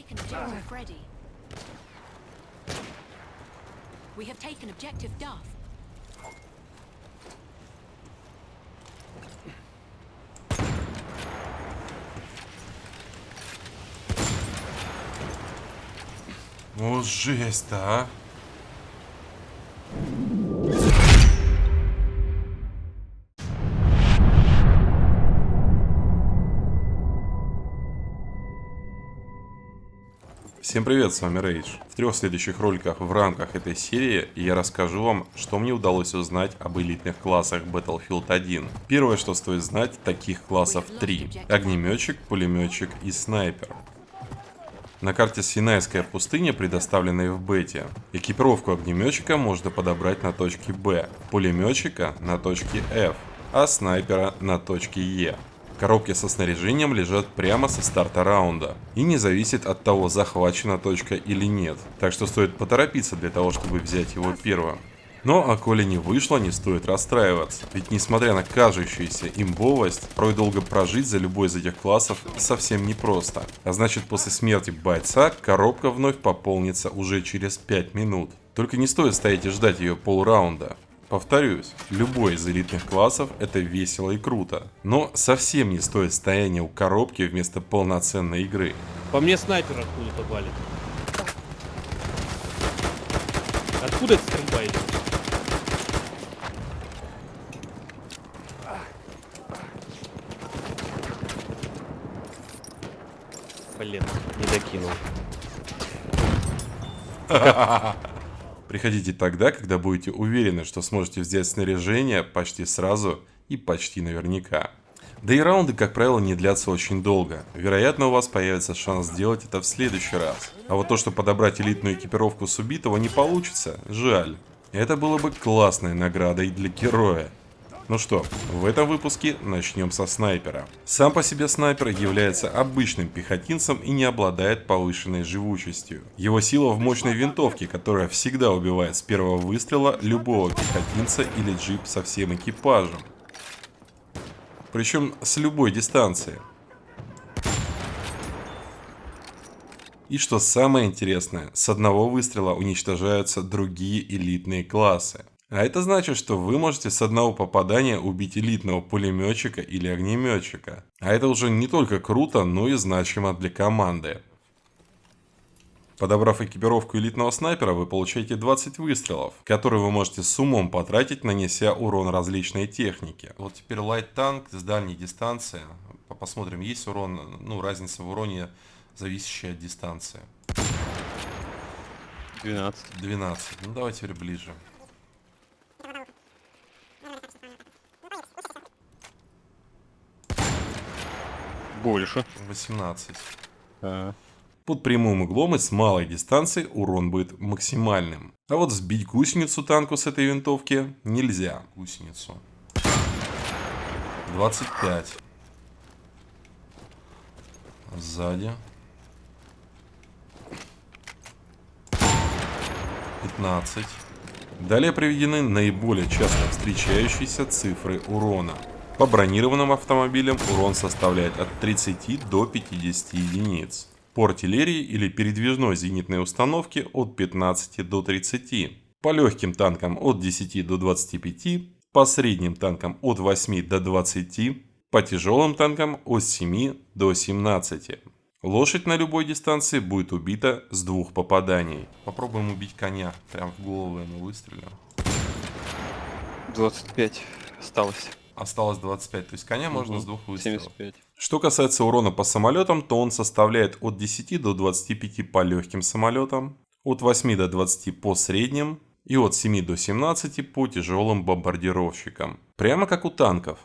taken objective Freddy. We have taken objective Duff. Ну, жесть-то, а. Всем привет, с вами Рейдж. В 3 следующих роликах в рамках этой серии я расскажу вам, что мне удалось узнать об элитных классах Battlefield 1. Первое, что стоит знать, таких классов 3. Огнеметчик, пулеметчик и снайпер. На карте Синайская пустыня, предоставленной в бете, экипировку огнеметчика можно подобрать на точке Б, пулеметчика на точке F, а снайпера на точке Е. Коробки со снаряжением лежат прямо со старта раунда и не зависит от того, захвачена точка или нет, так что стоит поторопиться для того, чтобы взять его первым. Но, а коли не вышло, не стоит расстраиваться, ведь несмотря на кажущуюся имбовость, порой долго прожить за любой из этих классов совсем непросто. А значит, после смерти бойца коробка вновь пополнится уже через 5 минут. Только не стоит стоять и ждать ее полраунда. Повторюсь, любой из элитных классов это весело и круто, но совсем не стоит стояния у коробки вместо полноценной игры. По мне снайпер откуда-то валит. Откуда эта стрельба идет? Блин, не докинул. Приходите тогда, когда будете уверены, что сможете взять снаряжение почти сразу и почти наверняка. Да и раунды, как правило, не длятся очень долго. Вероятно, у вас появится шанс сделать это в следующий раз. А вот то, что подобрать элитную экипировку с убитого не получится, жаль. Это было бы классной наградой для героя. Ну что, в этом выпуске начнем со снайпера. Сам по себе снайпер является обычным пехотинцем и не обладает повышенной живучестью. Его сила в мощной винтовке, которая всегда убивает с первого выстрела любого пехотинца или джип со всем экипажем. Причем с любой дистанции. И что самое интересное, с одного выстрела уничтожаются другие элитные классы. А это значит, что вы можете с одного попадания убить элитного пулеметчика или огнеметчика. А это уже не только круто, но и значимо для команды. Подобрав экипировку элитного снайпера, вы получаете 20 выстрелов, которые вы можете с умом потратить, нанеся урон различной технике. Вот теперь лайт-танк с дальней дистанции. Посмотрим, есть урон, разница в уроне, зависящая от дистанции. 12. Ну давай теперь ближе. Больше. 18. Под прямым углом и с малой дистанции урон будет максимальным. А вот сбить гусеницу танку с этой винтовки нельзя. Гусеницу. 25. Сзади. 15. Далее приведены наиболее часто встречающиеся цифры урона. По бронированным автомобилям урон составляет от 30 до 50 единиц. По артиллерии или передвижной зенитной установке от 15 до 30. По легким танкам от 10 до 25. По средним танкам от 8 до 20. По тяжелым танкам от 7 до 17. Лошадь на любой дистанции будет убита с 2 попаданий. Попробуем убить коня. Прям в голову ему выстрелим. 25 осталось. Осталось 25, то есть коня можно с 2 выстрелов. 75. Что касается урона по самолетам, то он составляет от 10 до 25 по легким самолетам, от 8 до 20 по средним и от 7 до 17 по тяжелым бомбардировщикам. Прямо как у танков.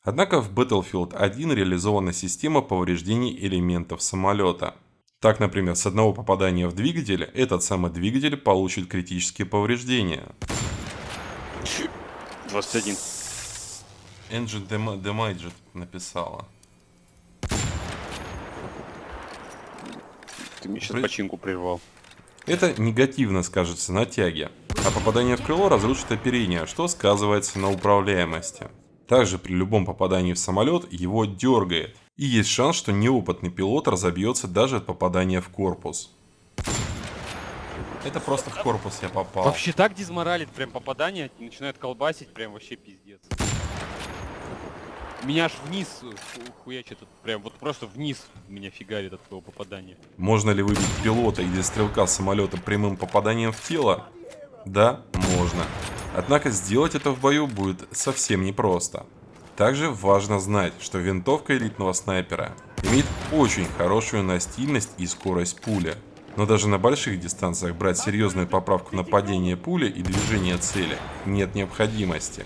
Однако в Battlefield 1 реализована система повреждений элементов самолета. Так, например, с одного попадания в двигатель, этот самый двигатель получит критические повреждения. 21. Engine Damage написала. Ты мне сейчас починку прервал. Это негативно скажется на тяге, а попадание в крыло разрушит оперение, что сказывается на управляемости. Также при любом попадании в самолет его дергает. И есть шанс, что неопытный пилот разобьется даже от попадания в корпус. Это просто в корпус я попал. Вообще так дизморалит прям попадание, начинает колбасить, прям вообще пиздец. Меня аж вниз хуячит, прям вот просто вниз меня фигарит от твоего попадания. Можно ли выбить пилота или стрелка самолета прямым попаданием в тело? Да, можно. Однако сделать это в бою будет совсем непросто. Также важно знать, что винтовка элитного снайпера имеет очень хорошую настильность и скорость пули. Но даже на больших дистанциях брать серьезную поправку на падение пули и движение цели нет необходимости.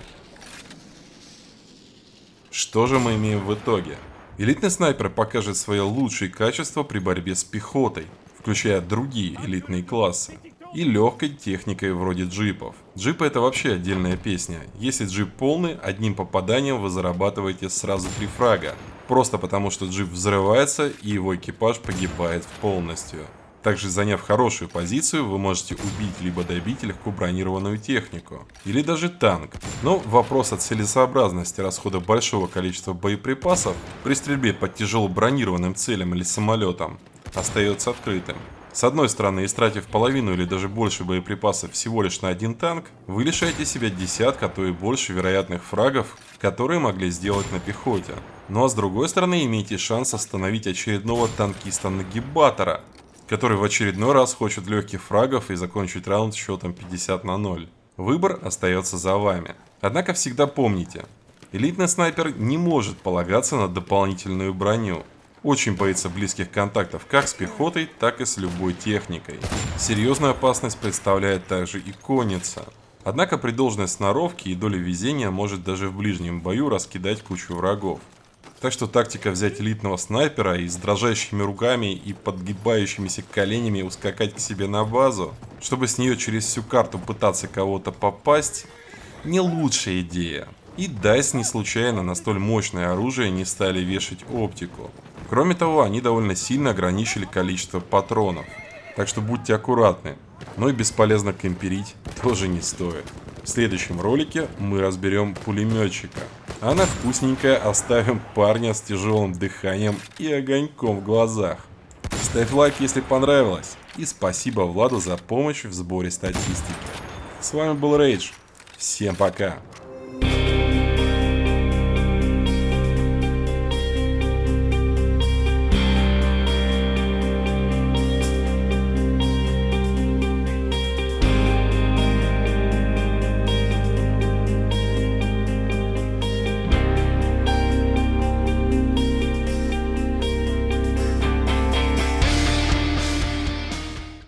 Что же мы имеем в итоге? Элитный снайпер покажет свои лучшие качества при борьбе с пехотой, включая другие элитные классы, и легкой техникой вроде джипов. Джипы — это вообще отдельная песня. Если джип полный, одним попаданием вы зарабатываете сразу 3 фрага, просто потому что джип взрывается и его экипаж погибает полностью. Также, заняв хорошую позицию, вы можете убить либо добить легко бронированную технику, или даже танк. Но вопрос о целесообразности расхода большого количества боеприпасов при стрельбе по тяжело бронированным целям или самолетам остается открытым. С одной стороны, истратив половину или даже больше боеприпасов всего лишь на один танк, вы лишаете себя десятка, а то и больше вероятных фрагов, которые могли сделать на пехоте. Ну а с другой стороны, имеете шанс остановить очередного танкиста-нагибатора, который в очередной раз хочет легких фрагов и закончить раунд счетом 50-0. Выбор остается за вами. Однако всегда помните, элитный снайпер не может полагаться на дополнительную броню. Очень боится близких контактов как с пехотой, так и с любой техникой. Серьезную опасность представляет также и конница. Однако при должной сноровке и доле везения может даже в ближнем бою раскидать кучу врагов. Так что тактика взять элитного снайпера и с дрожащими руками и подгибающимися коленями ускакать к себе на базу, чтобы с нее через всю карту пытаться кого-то попасть, не лучшая идея. И DICE не случайно на столь мощное оружие не стали вешать оптику. Кроме того, они довольно сильно ограничили количество патронов. Так что будьте аккуратны, но и бесполезно кемперить тоже не стоит. В следующем ролике мы разберем пулеметчика, а на вкусненькое оставим парня с тяжелым дыханием и огоньком в глазах. Ставь лайк, если понравилось, и спасибо Владу за помощь в сборе статистики. С вами был Рейдж, всем пока!